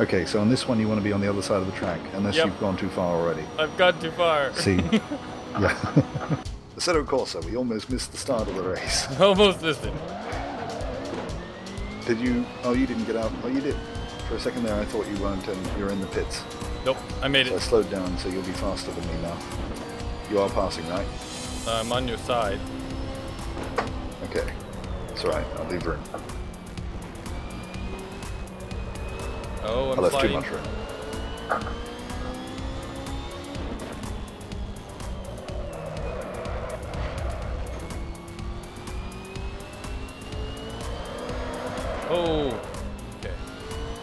Okay, so on this one you want to be on the other side of the track, unless Yep. you've gone too far already. I've gone too far. See? Yeah. Assetto Corsa, we almost missed the start of the race. Almost missed it. Did you... Oh, you didn't get out. Oh, you did. For a second there I thought you weren't, and you're in the pits. Nope, I made So I it. slowed down, so you'll be faster than me now. You are passing, right? I'm on your side. Okay. It's alright, I'll leave room. Oh, I I'm left too sliding. much room. Oh, okay.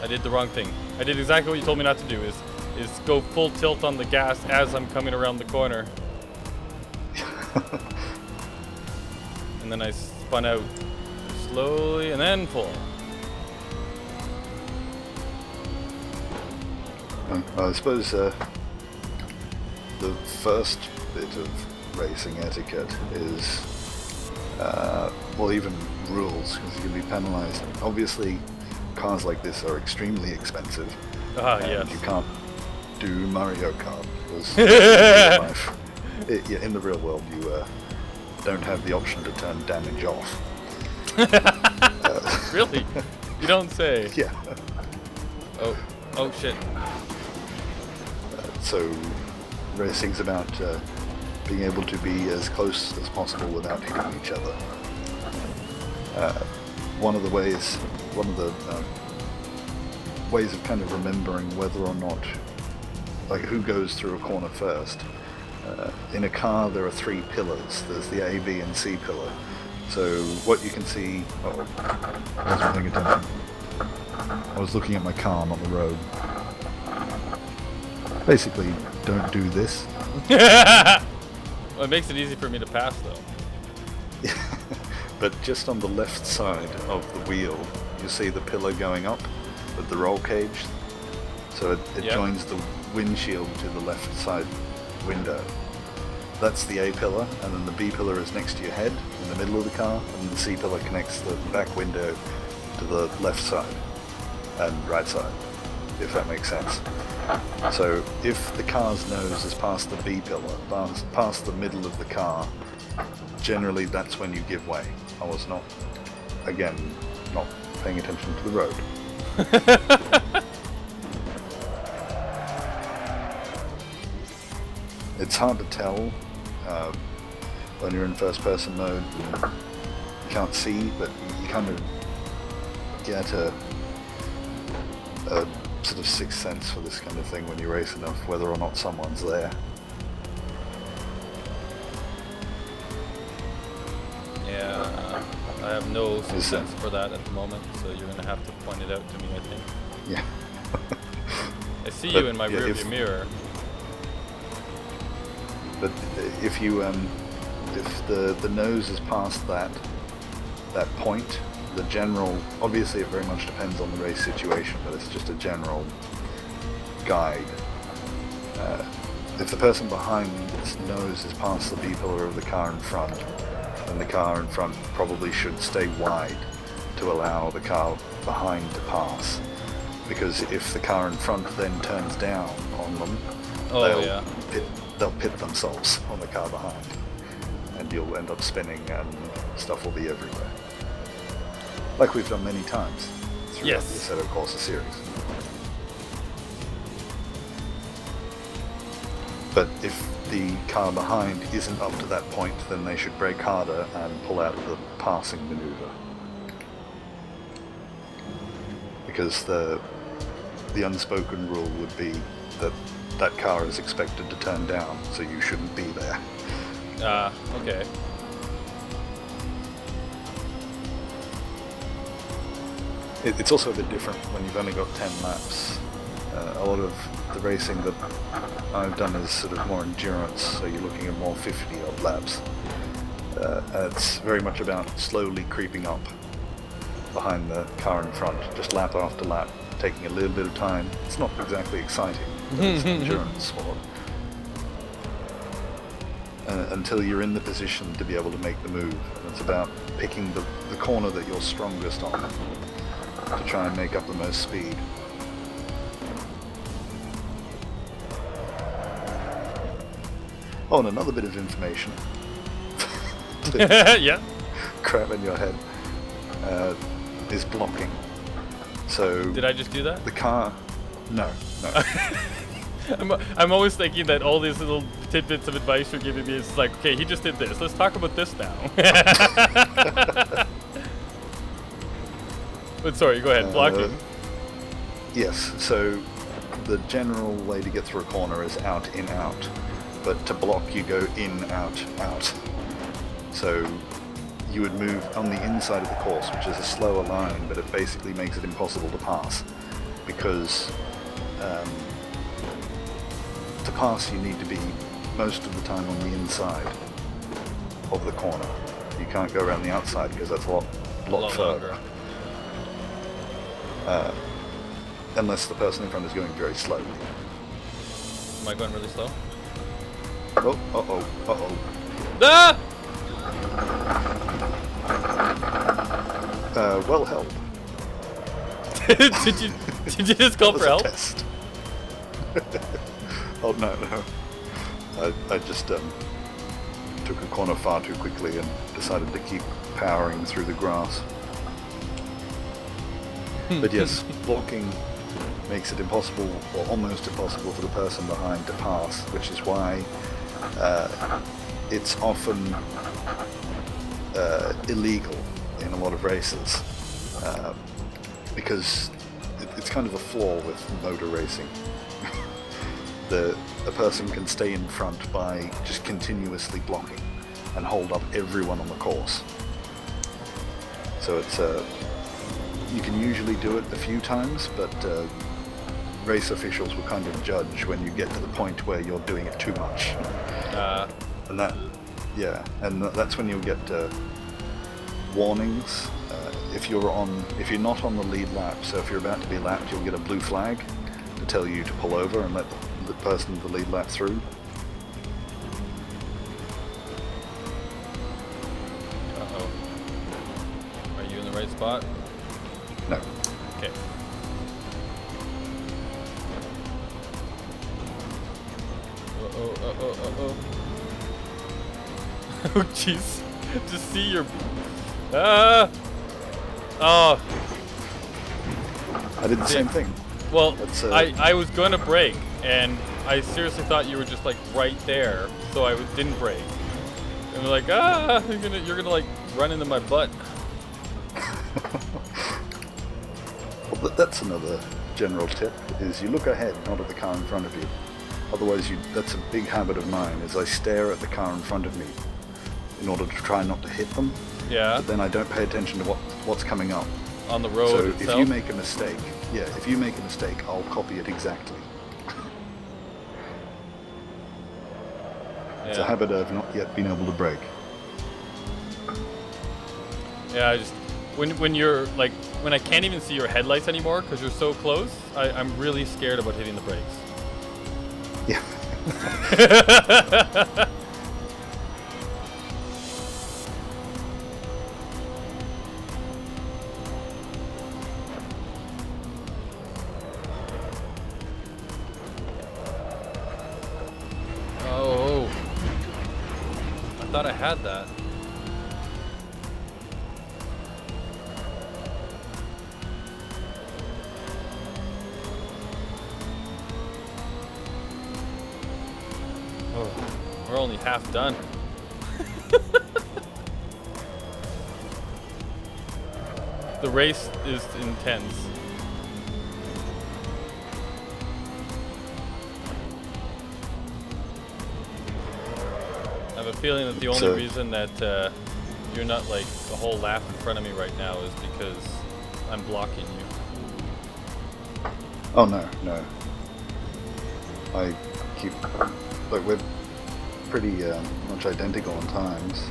I did the wrong thing. I did exactly what you told me not to do. Is go full tilt on the gas as I'm coming around the corner. And then I spun out slowly and then full. I suppose the first bit of racing etiquette is, well, even rules, because you can be penalised. Obviously, cars like this are extremely expensive. Ah, and yes. you can't do Mario Kart, because in the real world you don't have the option to turn damage off. Really? You don't say. Yeah. Oh shit. So racing's about being able to be as close as possible without hitting each other. One of the ways of kind of remembering whether or not, like, who goes through a corner first. In a car there are three pillars. There's the A, B and C pillar. So what you can see... Oh, I wasn't paying attention. I was looking at my car, not the road. Basically, don't do this. Well, it makes it easy for me to pass, though. But just on the left side of the wheel, you see the pillar going up with the roll cage. So it Yep. joins the windshield to the left side window. That's the A pillar, and then the B pillar is next to your head in the middle of the car, and the C pillar connects the back window to the left side and right side, if that makes sense. So if the car's nose is past the B pillar, past the middle of the car, generally that's when you give way. I was not paying attention to the road. It's hard to tell when you're in first person mode. You can't see, but you kind of get a sort of sixth sense for this kind of thing when you race enough, whether or not someone's there. Yeah, I have no sense for that at the moment, so you're gonna have to point it out to me, I think. Yeah. I see But, you in my yeah, rearview mirror. But if you if the nose is past that point, the general, obviously it very much depends on the race situation, but it's just a general guide. If the person behind's nose is past the B pillar of the car in front, then the car in front probably should stay wide to allow the car behind to pass. Because if the car in front then turns down on them, they'll pit themselves on the car behind, and you'll end up spinning and stuff will be everywhere. Like we've done many times throughout Yes. the Assetto Corsa series. But if the car behind isn't up to that point, then they should brake harder and pull out the passing maneuver. Because the unspoken rule would be that that car is expected to turn down, so you shouldn't be there. Okay. It's also a bit different when you've only got 10 laps. A lot of the racing that I've done is sort of more endurance, so you're looking at more 50 odd laps. It's very much about slowly creeping up behind the car in front, just lap after lap, taking a little bit of time. It's not exactly exciting, but it's an endurance sport. Until you're in the position to be able to make the move. And it's about picking the corner that you're strongest on to try and make up the most speed. Oh, and another bit of information. Yeah. Crap in your head. Is blocking. So Did I just do that? the car? No. I'm always thinking that all these little tidbits of advice you're giving me is like, okay, he just did this. Let's talk about this now. But sorry, go ahead. Blocking. Yes. So the general way to get through a corner is out, in, out. But to block, you go in, out, out. So you would move on the inside of the course, which is a slower line, but it basically makes it impossible to pass. Because to pass, you need to be most of the time on the inside of the corner. You can't go around the outside because that's a lot further. Unless the person in front is going very slowly. Am I going really slow? Oh, Ah! well held. did you just call That for was a help? test. Oh no. I just took a corner far too quickly and decided to keep powering through the grass. But yes, blocking makes it impossible, or almost impossible, for the person behind to pass, which is why it's often illegal in a lot of races, because it's kind of a flaw with motor racing. A person can stay in front by just continuously blocking and hold up everyone on the course. So it's you can usually do it a few times, but race officials will kind of judge when you get to the point where you're doing it too much. And that's when you'll get warnings. If you're not on the lead lap, so if you're about to be lapped, you'll get a blue flag to tell you to pull over and let the person with the lead lap through. Uh-oh. Are you in the right spot? No. Okay. Uh-oh. Oh, jeez. Just see your... Ah! Oh. I did the same thing. Well, That's, I was going to brake, and I seriously thought you were just, like, right there, so I didn't brake. And they're like, you're gonna like, run into my butt. Well, that's another general tip, is you look ahead, not at the car in front of you. Otherwise, that's a big habit of mine, is I stare at the car in front of me in order to try not to hit them. Yeah. But then I don't pay attention to what's coming up. On the road So itself? if you make a mistake, I'll copy it exactly. It's a habit I've not yet been able to break. Yeah, I just... When you're, like... When I can't even see your headlights anymore because you're so close, I'm really scared about hitting the brakes. Yeah. Oh. I thought I had that. Oh, we're only half done. The race is intense. I have a feeling that the only reason that you're not like a whole lap in front of me right now is because I'm blocking you. Oh no. I keep... Like, we're pretty much identical in times.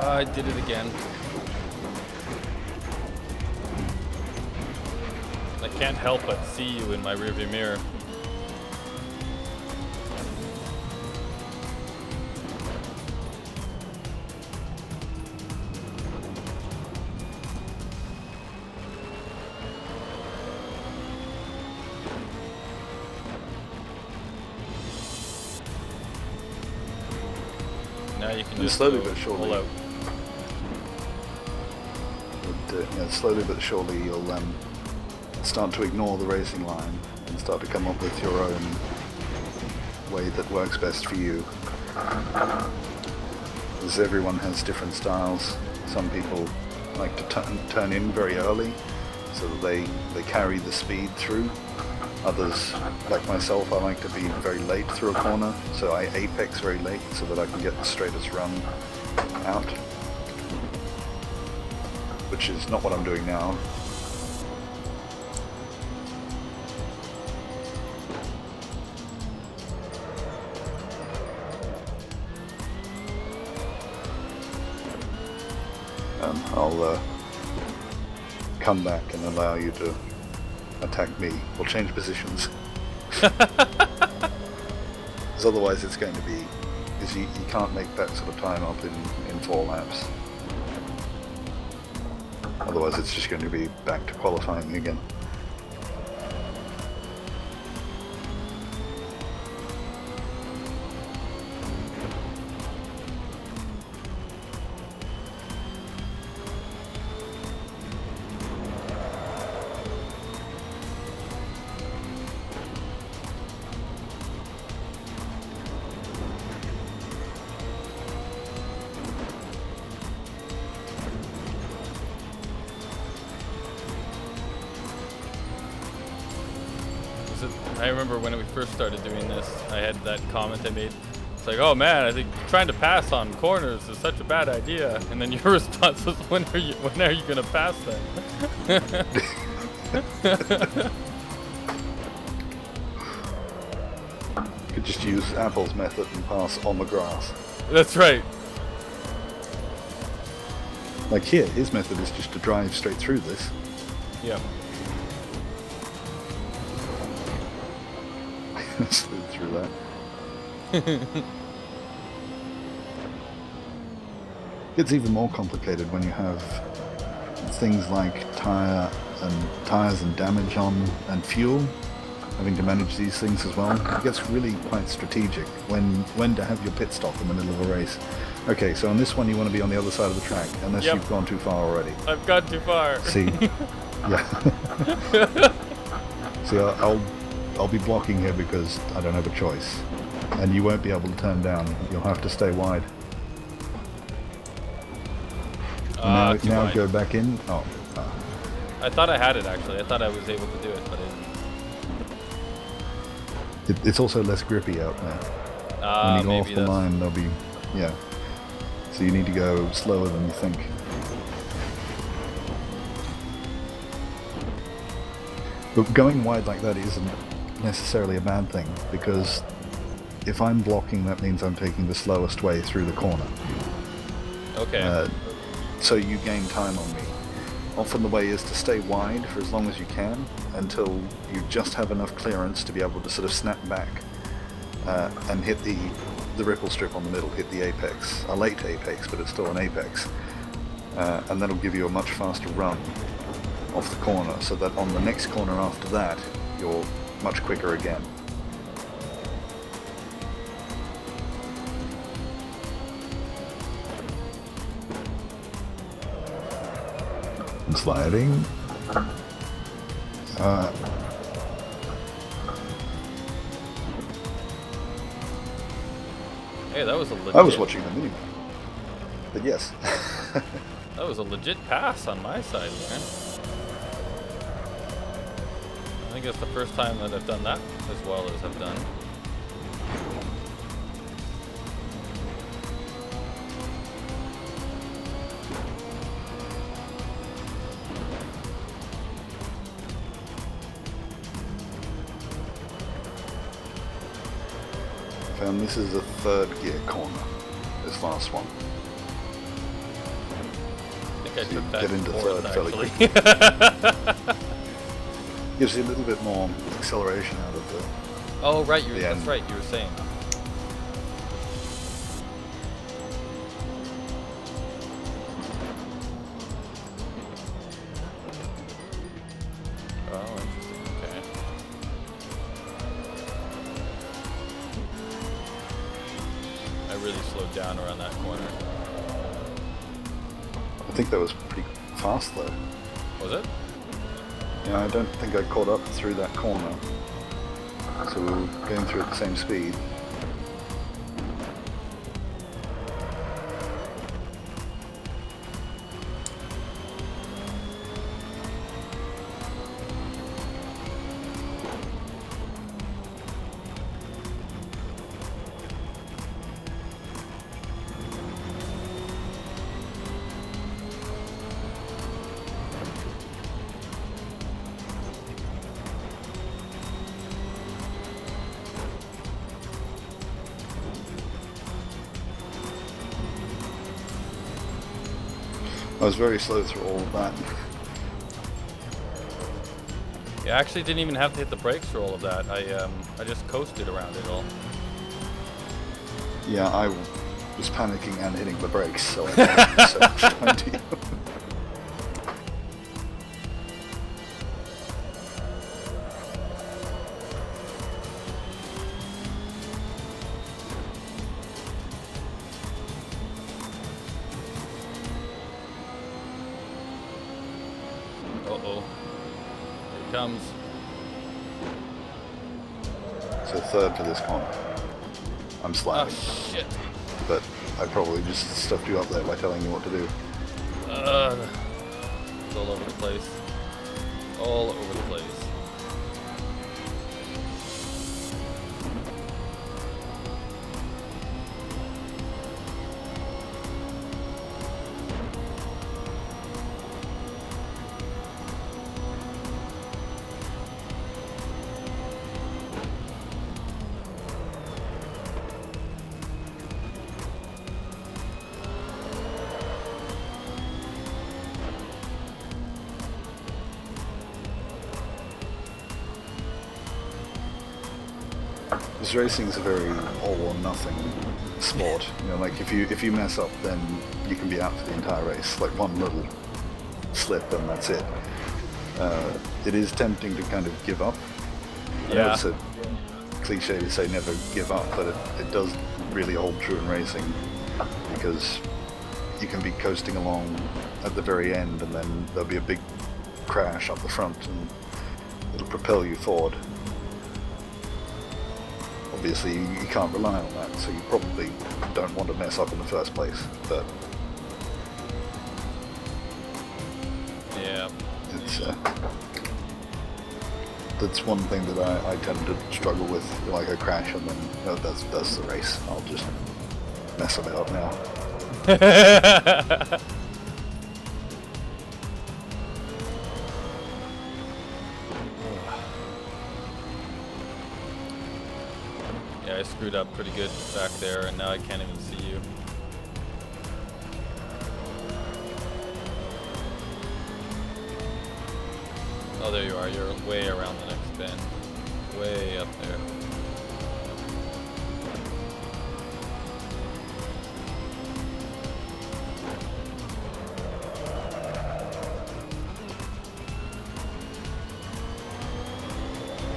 I did it again. I can't help but see you in my rearview mirror. you can And just slowly go but surely, all out. slowly but surely you'll start to ignore the racing line and start to come up with your own way that works best for you. As everyone has different styles. Some people like to turn in very early so that they carry the speed through. Others, like myself, I like to be very late through a corner, so I apex very late so that I can get the straightest run out, which is not what I'm doing now. I'll come back and allow you to attack me. We'll change positions. Because otherwise it's going to be... Because you can't make that sort of time up in 4 laps. Otherwise it's just going to be back to qualifying again. I remember when we first started doing this, I had that comment I made. It's like, oh man, I think trying to pass on corners is such a bad idea. And then your response was, when are you gonna pass then? You could just use Apple's method and pass on the grass. That's right. Like here, his method is just to drive straight through this. Yep. Slid through that. It's even more complicated when you have things like tires and damage on and fuel, having to manage these things as well. It gets really quite strategic when to have your pit stop in the middle of a race. Okay, so on this one you want to be on the other side of the track, unless you've gone too far already. I've gone too far. See? Yeah. See, I'll be blocking here because I don't have a choice. And you won't be able to turn down. You'll have to stay wide. Now go back in. Oh. I thought I had it actually. I thought I was able to do it, but I didn't. It's also less grippy out there. When you go off the line, there'll be... Yeah. So you need to go slower than you think. But going wide like that isn't necessarily a bad thing, because if I'm blocking, that means I'm taking the slowest way through the corner. Okay. So you gain time on me. Often the way is to stay wide for as long as you can until you just have enough clearance to be able to sort of snap back and hit the ripple strip on the middle, hit the apex. A late apex, but it's still an apex. And that'll give you a much faster run off the corner, so that on the next corner after that, you're much quicker again. And sliding. Hey, that was a legit... I was watching the minimap. But yes. That was a legit pass on my side, man. I think it's the first time that I've done that as well as I've done. And this is a third gear corner, this last one. I think I took that get into fourth, third fairly actually. Gives you a little bit more acceleration out of the... Oh, right, the that's end. right, you were saying. Oh, interesting, okay. I really slowed down around that corner. I think that was pretty fast though. Was it? Yeah, I don't think I caught up through that corner. So we were going through at the same speed. I was very slow through all of that. Yeah, I actually didn't even have to hit the brakes for all of that. I just coasted around it all. Yeah, I was panicking and hitting the brakes, so I didn't so much time to you. Uh-oh. Here it comes. So third for this corner. I'm Oh, sliding, shit. but I probably just stuffed you up there by telling you what to do. It's all over the place. All over the place. Because racing's a very all or nothing sport. You know, like if you mess up, then you can be out for the entire race. Like one little slip and that's it. It is tempting to kind of give up. I know Yeah. it's a cliche to say never give up, but it does really hold true in racing, because you can be coasting along at the very end and then there'll be a big crash up the front and it'll propel you forward. Obviously you can't rely on that, so you probably don't want to mess up in the first place, but Yeah. it's that's one thing that I tend to struggle with. Like I crash and then that's the race. I'll just mess about now. Yeah, I screwed up pretty good back there, and now I can't even see you. Oh, there you are. You're way around the next bend. Way up there.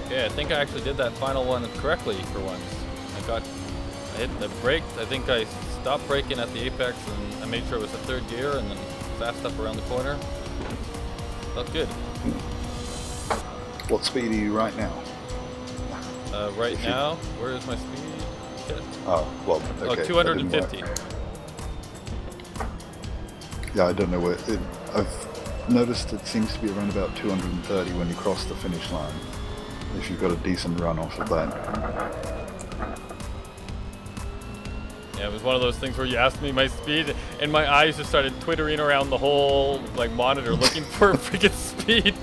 Okay, I think I actually did that final one correctly for once. I hit the brake. I think I stopped braking at the apex and I made sure it was the third gear and then fast up around the corner. Felt good. What speed are you right now? Right now, where is my speed? Shit. Oh, well, okay. Oh, 250. Yeah, I don't know where. I've noticed it seems to be around about 230 when you cross the finish line, if you've got a decent run off of that. Yeah, it was one of those things where you asked me my speed, and my eyes just started twittering around the whole monitor looking for freaking speed.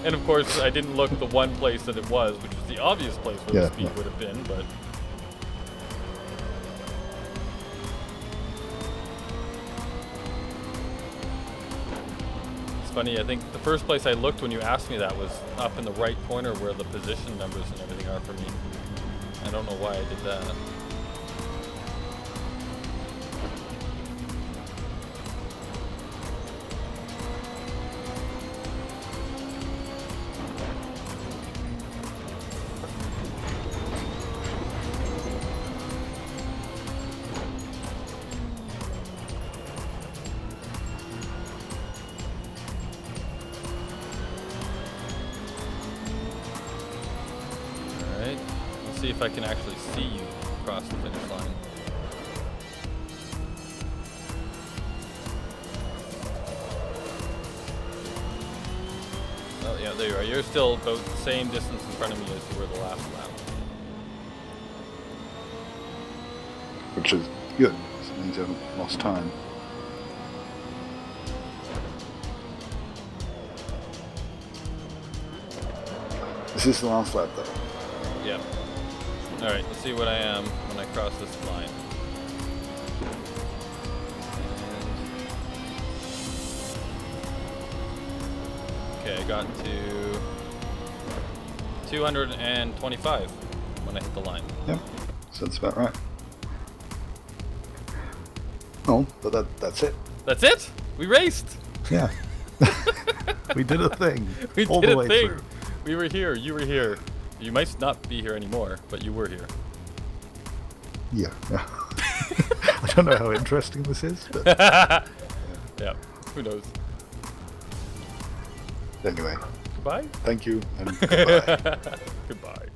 And of course, I didn't look the one place that it was, which was the obvious place where the speed would have been, but. It's funny, I think the first place I looked when you asked me that was up in the right corner where the position numbers and everything are for me. I don't know why I did that. see if I can actually see you across the finish line. Oh yeah, there you are. You're still about the same distance in front of me as you were the last lap. Which is good. It means you haven't lost time. This is the last lap, though. Yeah. Alright, let's see what I am when I cross this line. Okay, I got to 225 when I hit the line. Yep, so that's about right. Oh, but that's it. That's it? We raced! Yeah. We did a thing. We all did the a way thing! through. We were here, you were here. You might not be here anymore, but you were here. Yeah. I don't know how interesting this is, but Yeah, who knows? anyway. Goodbye? Thank you, and goodbye. Goodbye.